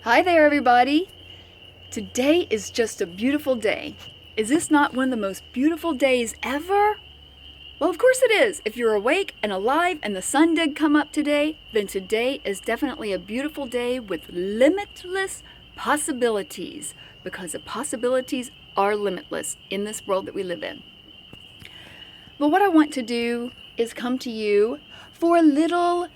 Hi there, everybody. Today is just a beautiful day. Is this not one of the most beautiful days ever? Well, of course it is. If you're awake and alive and the sun did come up today, then today is definitely a beautiful day with limitless possibilities, because the possibilities are limitless in this world that we live in. But what I want to do is come to you for a little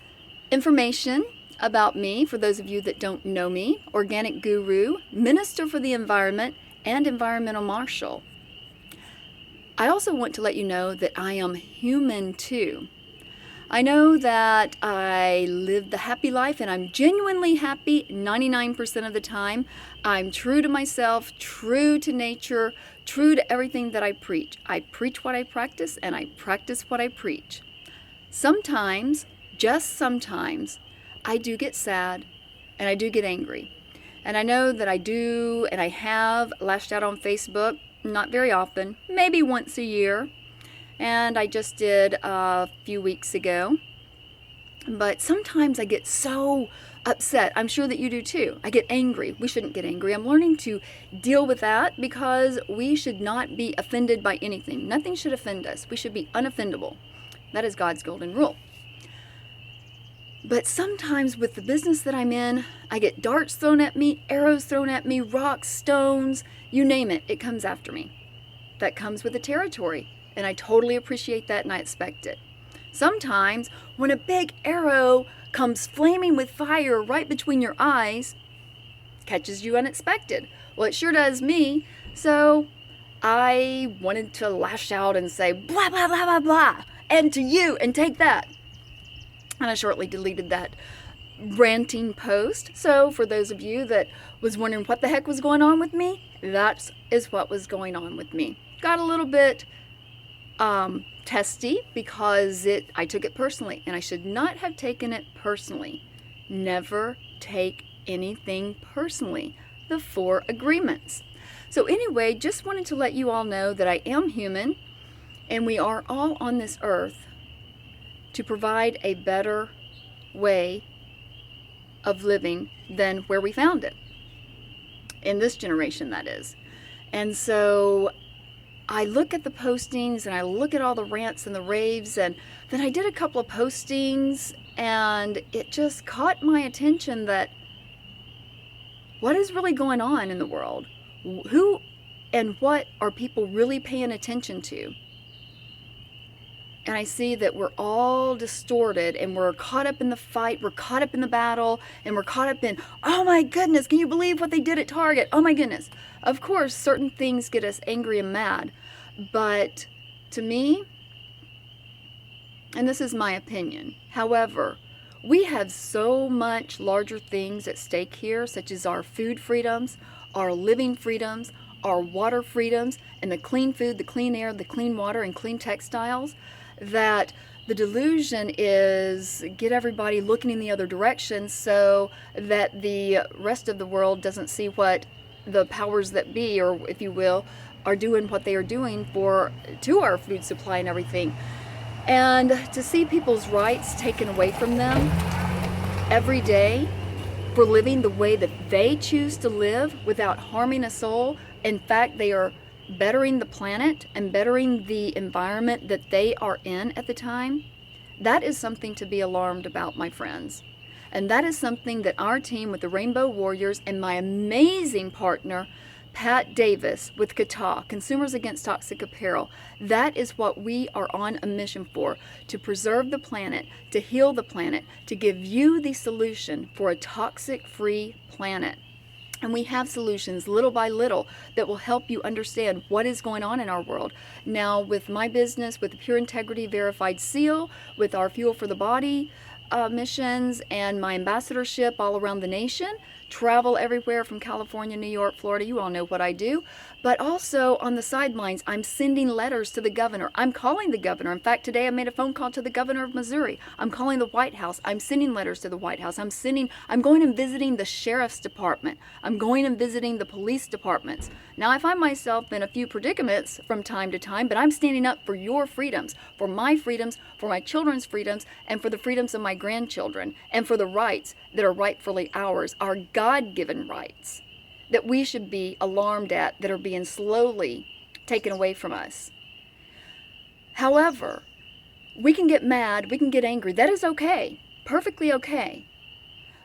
information about me, for those of you that don't know me: organic guru, minister for the environment, and environmental marshal. I also want to let you know that I am human too. I know that I live the happy life, and I'm genuinely happy 99% of the time. I'm true to myself, true to nature, true to everything that I preach. I preach what I practice, and I practice what I preach. Sometimes, just sometimes, I do get sad and I do get angry. And I know that I do, and I have lashed out on Facebook, not very often, maybe once a year. And I just did a few weeks ago. But sometimes I get so upset. I'm sure that you do too. I get angry. We shouldn't get angry. I'm learning to deal with that, because we should not be offended by anything. Nothing should offend us. We should be unoffendable. That is God's golden rule. But sometimes with the business that I'm in, I get darts thrown at me, arrows thrown at me, rocks, stones, you name it, it comes after me. That comes with the territory, and I totally appreciate that, and I expect it. Sometimes when a big arrow comes flaming with fire right between your eyes, catches you unexpected. Well, it sure does me. So I wanted to lash out and say blah, blah, blah, blah, blah, and to you, and take that. And I shortly deleted that ranting post. So for those of you that was wondering what the heck was going on with me, that is what was going on with me. Got a little bit testy, because I took it personally, and I should not have taken it personally. Never take anything personally. The 4 agreements. So anyway, just wanted to let you all know that I am human, and we are all on this earth to provide a better way of living than where we found it. In this generation, that is. And so I look at the postings, and I look at all the rants and the raves, and then I did a couple of postings, and it just caught my attention that what is really going on in the world? Who and what are people really paying attention to? And I see that we're all distorted, and we're caught up in the fight, we're caught up in the battle, and we're caught up in, oh my goodness, can you believe what they did at Target? Oh my goodness. Of course, certain things get us angry and mad, but to me, and this is my opinion, however, we have so much larger things at stake here, such as our food freedoms, our living freedoms, our water freedoms, and the clean food, the clean air, the clean water, and clean textiles, that the delusion is get everybody looking in the other direction, so that the rest of the world doesn't see what the powers that be, or if you will, are doing what they are doing to our food supply and everything. And to see people's rights taken away from them every day for living the way that they choose to live without harming a soul. In fact, they are bettering the planet and bettering the environment that they are in at the time. That is something to be alarmed about, my friends. And that is something that our team with the Rainbow Warriors and my amazing partner, Pat Davis with KATA, Consumers Against Toxic Apparel, that is what we are on a mission for: to preserve the planet, to heal the planet, to give you the solution for a toxic-free planet. And we have solutions little by little that will help you understand what is going on in our world. Now, with my business, with the Pure Integrity Verified Seal, with our Fuel for the Body missions, and my ambassadorship all around the nation, travel everywhere from California, New York, Florida, you all know what I do. But also on the sidelines, I'm sending letters to the governor. I'm calling the governor. In fact, today I made a phone call to the governor of Missouri. I'm calling the White House. I'm sending letters to the White House. I'm going and visiting the sheriff's department. I'm going and visiting the police departments. Now, I find myself in a few predicaments from time to time, but I'm standing up for your freedoms, for my freedoms, for my children's freedoms, and for the freedoms of my my grandchildren and for the rights that are rightfully ours, our God-given rights, that we should be alarmed at, that are being slowly taken away from us. However, we can get mad, we can get angry. That is okay, perfectly okay.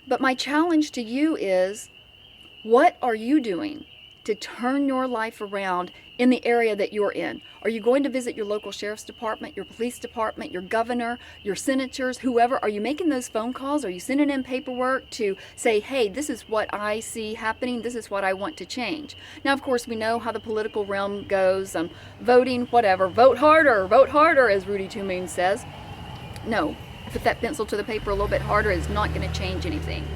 But my challenge to you is, what are you doing to turn your life around in the area that you're in? Are you going to visit your local sheriff's department, your police department, your governor, your senators, whoever? Are you making those phone calls? Are you sending in paperwork to say, hey, this is what I see happening, this is what I want to change? Now, of course, we know how the political realm goes. Voting, whatever. Vote harder, as Rudy Toomeen says. No, put that pencil to the paper a little bit harder is not going to change anything.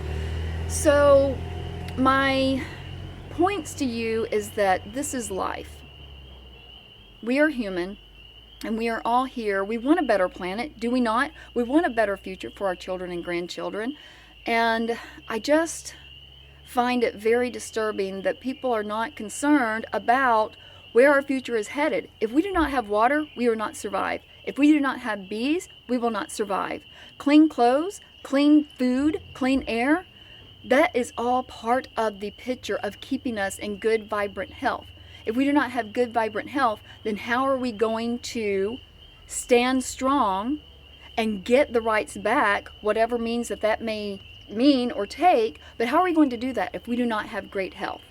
So my points to you is that this is life. We are human, and we are all here. We want a better planet, do we not? We want a better future for our children and grandchildren. And I just find it very disturbing that people are not concerned about where our future is headed. If we do not have water, we will not survive. If we do not have bees, we will not survive. Clean clothes, clean food, clean air, that is all part of the picture of keeping us in good, vibrant health. If we do not have good, vibrant health, then how are we going to stand strong and get the rights back, whatever means that that may mean or take, but how are we going to do that if we do not have great health?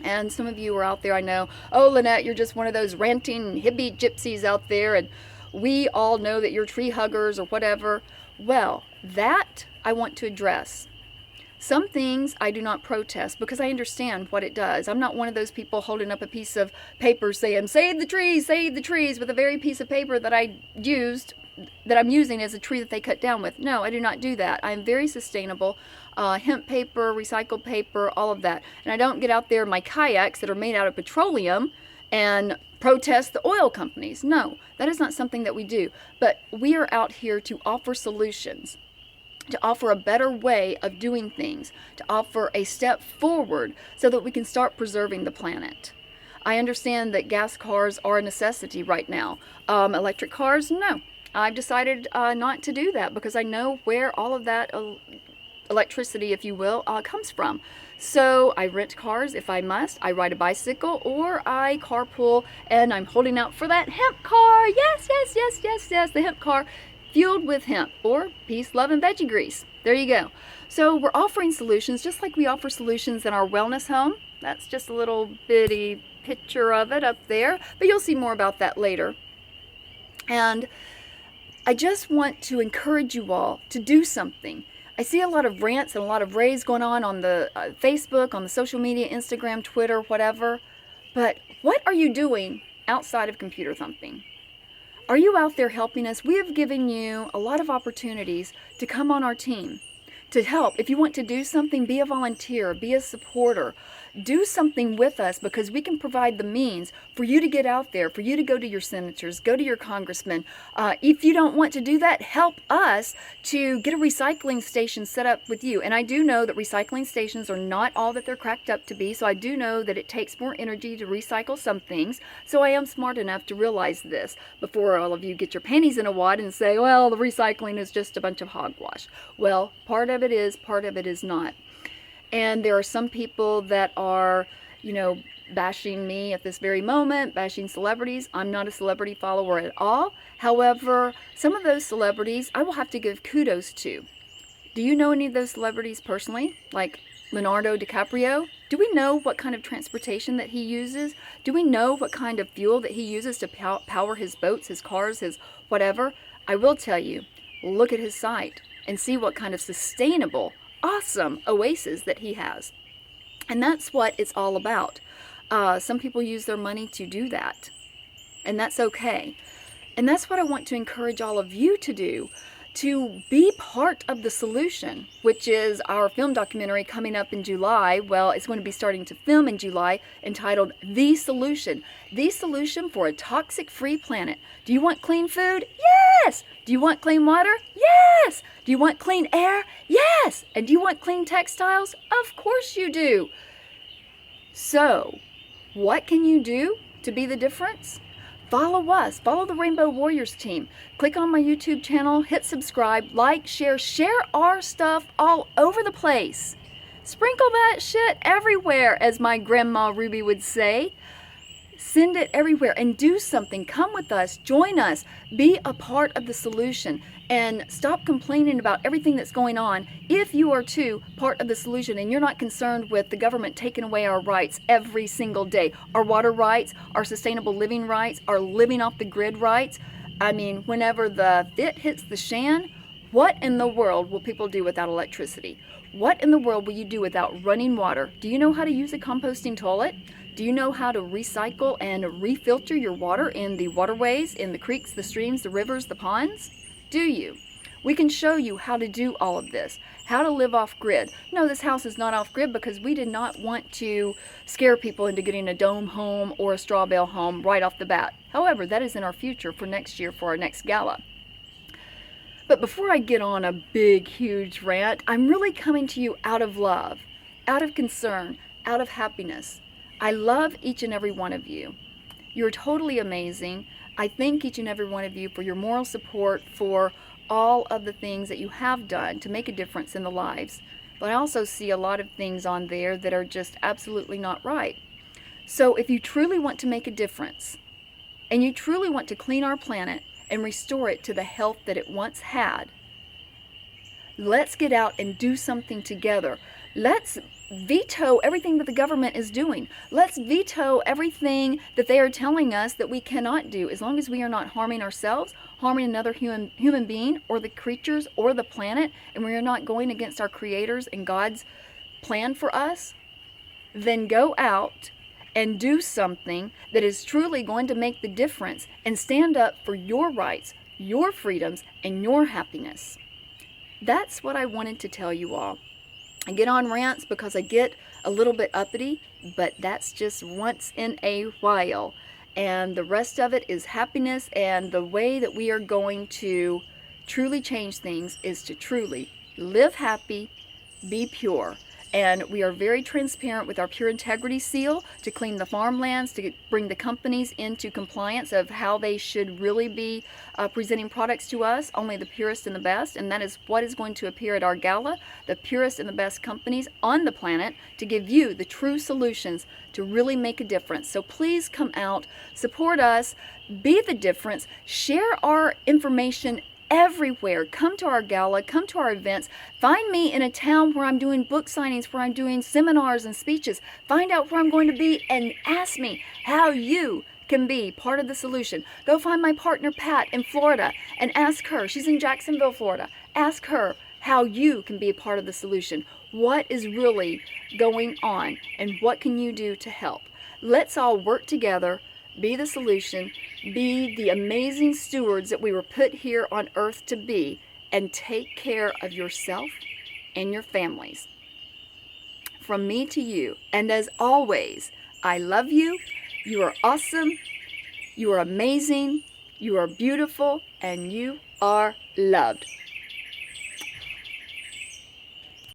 And some of you are out there, I know, oh, Lynette, you're just one of those ranting hippie gypsies out there, and we all know that you're tree huggers or whatever. Well, that I want to address. Some things I do not protest because I understand what it does. I'm not one of those people holding up a piece of paper saying, save the trees, with the very piece of paper that I'm using as a tree that they cut down with. No, I do not do that. I am very sustainable. Hemp paper, recycled paper, all of that. And I don't get out there in my kayaks that are made out of petroleum and protest the oil companies. No, that is not something that we do. But we are out here to offer solutions, to offer a better way of doing things, to offer a step forward so that we can start preserving the planet. I understand that gas cars are a necessity right now. Electric cars, no. I've decided not to do that because I know where all of that electricity, if you will, comes from. So I rent cars if I must. I ride a bicycle or I carpool, and I'm holding out for that hemp car. Yes, the hemp car fueled with hemp or peace, love, and veggie grease. There you go. So we're offering solutions just like we offer solutions in our wellness home. That's just a little bitty picture of it up there, but you'll see more about that later. And I just want to encourage you all to do something. I see a lot of rants and a lot of raves going on the Facebook, on the social media, Instagram, Twitter, whatever. But what are you doing outside of computer thumping? Are you out there helping us? We have given you a lot of opportunities to come on our team, to help. If you want to do something, be a volunteer, be a supporter. Do something with us because we can provide the means for you to get out there, for you to go to your senators, go to your congressmen. If you don't want to do that, help us to get a recycling station set up with you. And I do know that recycling stations are not all that they're cracked up to be. So I do know that it takes more energy to recycle some things. So I am smart enough to realize this before all of you get your panties in a wad and say, well, the recycling is just a bunch of hogwash. Well, part of it is, part of it is not. And there are some people that are, bashing me at this very moment, bashing celebrities. I'm not a celebrity follower at all. However, some of those celebrities I will have to give kudos to. Do you know any of those celebrities personally? Like Leonardo DiCaprio? Do we know what kind of transportation that he uses? Do we know what kind of fuel that he uses to power his boats, his cars, his whatever? I will tell you, look at his site and see what kind of sustainable, awesome oasis that he has. And that's what it's all about. Some people use their money to do that, and that's okay. And that's what I want to encourage all of you to do, to be part of the solution, which is our film documentary coming up in July. Well, it's going to be starting to film in July, entitled The Solution for a Toxic-Free Planet. Do you want clean food? Yes! Do you want clean water? Yes! Do you want clean air? Yes! And do you want clean textiles? Of course you do. So, what can you do to be the difference? follow us. Follow the Rainbow Warriors team. Click on my YouTube channel, hit subscribe, like, share our stuff all over the place. Sprinkle that shit everywhere, as my grandma Ruby would say. Send it everywhere and do something. Come with us. Join us. Be a part of the solution. And stop complaining about everything that's going on if you are too part of the solution and you're not concerned with the government taking away our rights every single day. Our water rights, our sustainable living rights, our living off the grid rights. I mean, whenever the fit hits the shan, what in the world will people do without electricity? What in the world will you do without running water? Do you know how to use a composting toilet? Do you know how to recycle and refilter your water in the waterways, in the creeks, the streams, the rivers, the ponds? Do you? We can show you how to do all of this, how to live off grid. No, this house is not off grid because we did not want to scare people into getting a dome home or a straw bale home right off the bat. However, that is in our future for next year for our next gala. But before I get on a big, huge rant, I'm really coming to you out of love, out of concern, out of happiness. I love each and every one of you. You're totally amazing. I thank each and every one of you for your moral support, for all of the things that you have done to make a difference in the lives. But I also see a lot of things on there that are just absolutely not right. So if you truly want to make a difference, and you truly want to clean our planet and restore it to the health that it once had, let's get out and do something together. Let's veto everything that the government is doing. Let's veto everything that they are telling us that we cannot do, as long as we are not harming ourselves, harming another human being or the creatures or the planet, and we are not going against our creators and God's plan for us. Then go out and do something that is truly going to make the difference and stand up for your rights, your freedoms, and your happiness. That's what I wanted to tell you all. I get on rants because I get a little bit uppity, but that's just once in a while. And the rest of it is happiness, and the way that we are going to truly change things is to truly live happy, be pure. And we are very transparent with our Pure Integrity seal to clean the farmlands, to bring the companies into compliance of how they should really be presenting products to us, only the purest and the best. And that is what is going to appear at our gala, the purest and the best companies on the planet to give you the true solutions to really make a difference. So please come out, support us, be the difference, share our information everywhere. Come to our gala, come to our events. Find me in a town where I'm doing book signings, where I'm doing seminars and speeches. Find out where I'm going to be and ask me how you can be part of the solution. Go find my partner Pat in Florida and ask her. She's in Jacksonville, Florida. Ask her how you can be a part of the solution. What is really going on and what can you do to help? Let's all work together, be the solution, be the amazing stewards that we were put here on earth to be, and take care of yourself and your families. From me to you, and as always, I love you. You are awesome. You are amazing. You are beautiful, and you are loved.